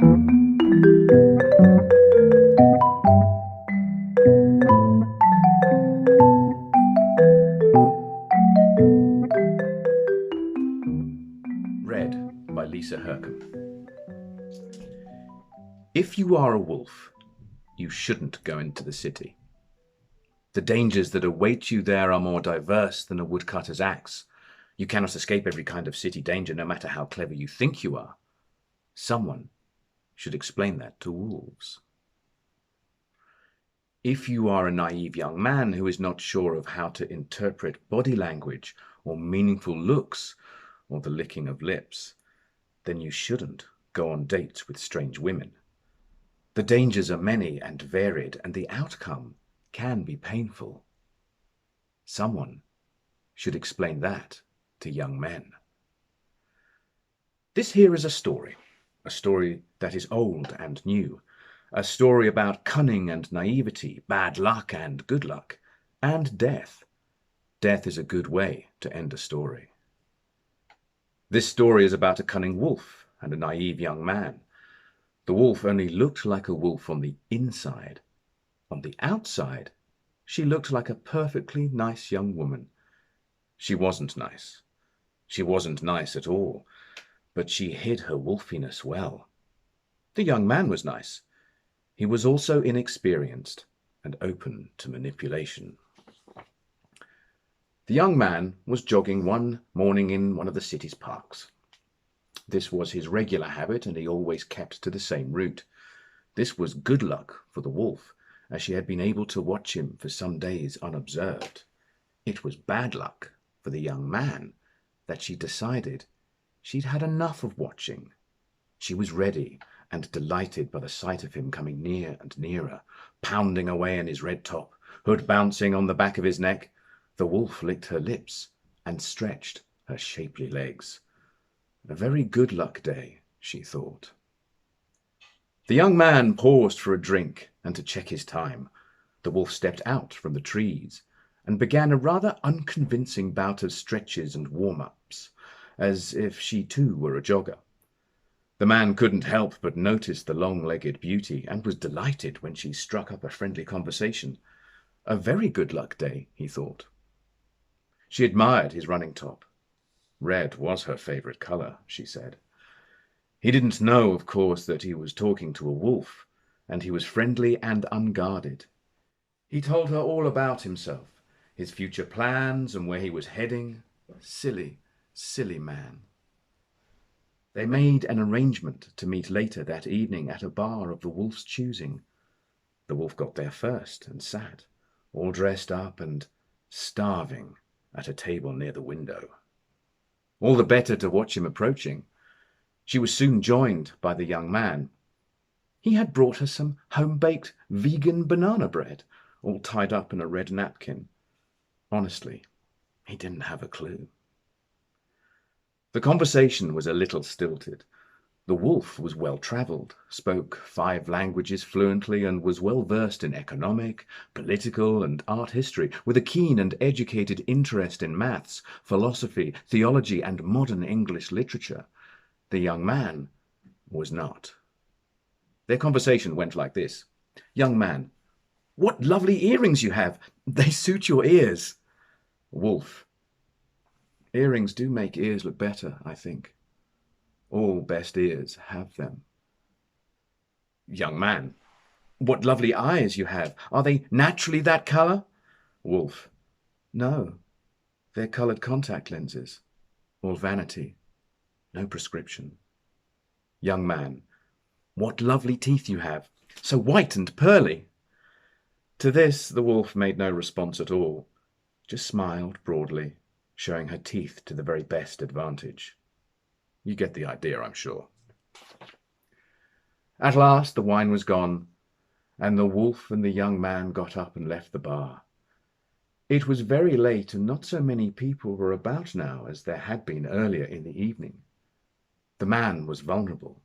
Read by Lisa Hurcum. If you are a wolf, you shouldn't go into the city. The dangers that await you there are more diverse than a woodcutter's axe. You cannot escape every kind of city danger, no matter how clever you think you are. Someone should explain that to wolves. If you are a naive young man who is not sure of how to interpret body language or meaningful looks or the licking of lips, then you shouldn't go on dates with strange women. The dangers are many and varied, and the outcome can be painful. Someone should explain that to young men. This here is a story that is old and new, a story about cunning and naivety, bad luck and good luck, and death. Death is a good way to end a story. This story is about a cunning wolf and a naive young man. The wolf only looked like a wolf on the inside. On the outside, she looked like a perfectly nice young woman. She wasn't nice. She wasn't nice at all, but she hid her wolfiness well. The young man was nice. He was also inexperienced and open to manipulation. The young man was jogging one morning in one of the city's parks. This was his regular habit, and he always kept to the same route. This was good luck for the wolf, as she had been able to watch him for some days unobserved. It was bad luck for the young man that she decided she'd had enough of watching. She was ready and delighted by the sight of him coming near and nearer, pounding away in his red top, hood bouncing on the back of his neck. The wolf licked her lips and stretched her shapely legs. A very good luck day, she thought. The young man paused for a drink and to check his time. The wolf stepped out from the trees and began a rather unconvincing bout of stretches and warm-ups, as if she too were a jogger. The man couldn't help but notice the long-legged beauty and was delighted when she struck up a friendly conversation. A very good luck day, he thought. She admired his running top. Red was her favorite color, she said. He didn't know, of course, that he was talking to a wolf, and he was friendly and unguarded. He told her all about himself, his future plans and where he was heading. Silly, silly man. They made an arrangement to meet later that evening at a bar of the wolf's choosing. The wolf got there first and sat, all dressed up and starving, at a table near the window. All the better to watch him approaching. She was soon joined by the young man. He had brought her some home-baked vegan banana bread, all tied up in a red napkin. Honestly, he didn't have a clue. The conversation was a little stilted. The wolf was well-travelled, spoke 5 languages fluently, and was well-versed in economic, political, and art history, with a keen and educated interest in maths, philosophy, theology, and modern English literature. The young man was not. Their conversation went like this. Young man: "What lovely earrings you have! They suit your ears." Wolf: "Earrings do make ears look better, I think. All best ears have them." Young man: "What lovely eyes you have! Are they naturally that colour?" Wolf: "No, they're coloured contact lenses. All vanity, no prescription." Young man: "What lovely teeth you have! So white and pearly." To this the wolf made no response at all, just smiled broadly, showing her teeth to the very best advantage. You get the idea, I'm sure. At last the wine was gone, and the wolf and the young man got up and left the bar. It was very late, and not so many people were about now as there had been earlier in the evening. The man was vulnerable,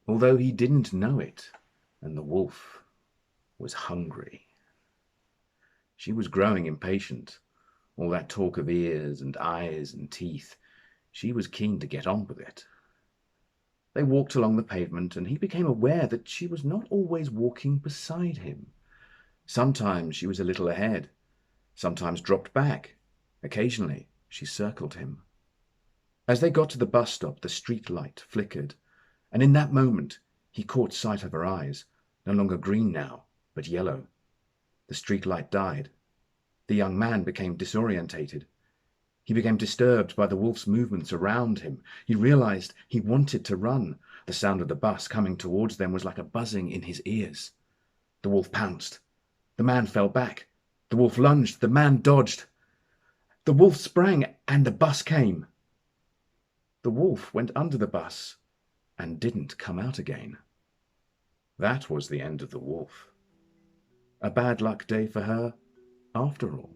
although he didn't know it, and the wolf was hungry. She was growing impatient. All that talk of ears and eyes and teeth, she was keen to get on with it. They walked along the pavement, and he became aware that she was not always walking beside him. Sometimes she was a little ahead, sometimes dropped back. Occasionally she circled him. As they got to the bus stop, the street light flickered, and in that moment he caught sight of her eyes, no longer green now, but yellow. The street light died. The young man became disorientated. He became disturbed by the wolf's movements around him. He realized he wanted to run. The sound of the bus coming towards them was like a buzzing in his ears. The wolf pounced. The man fell back. The wolf lunged. The man dodged. The wolf sprang, and the bus came. The wolf went under the bus and didn't come out again. That was the end of the wolf. A bad luck day for her, after all.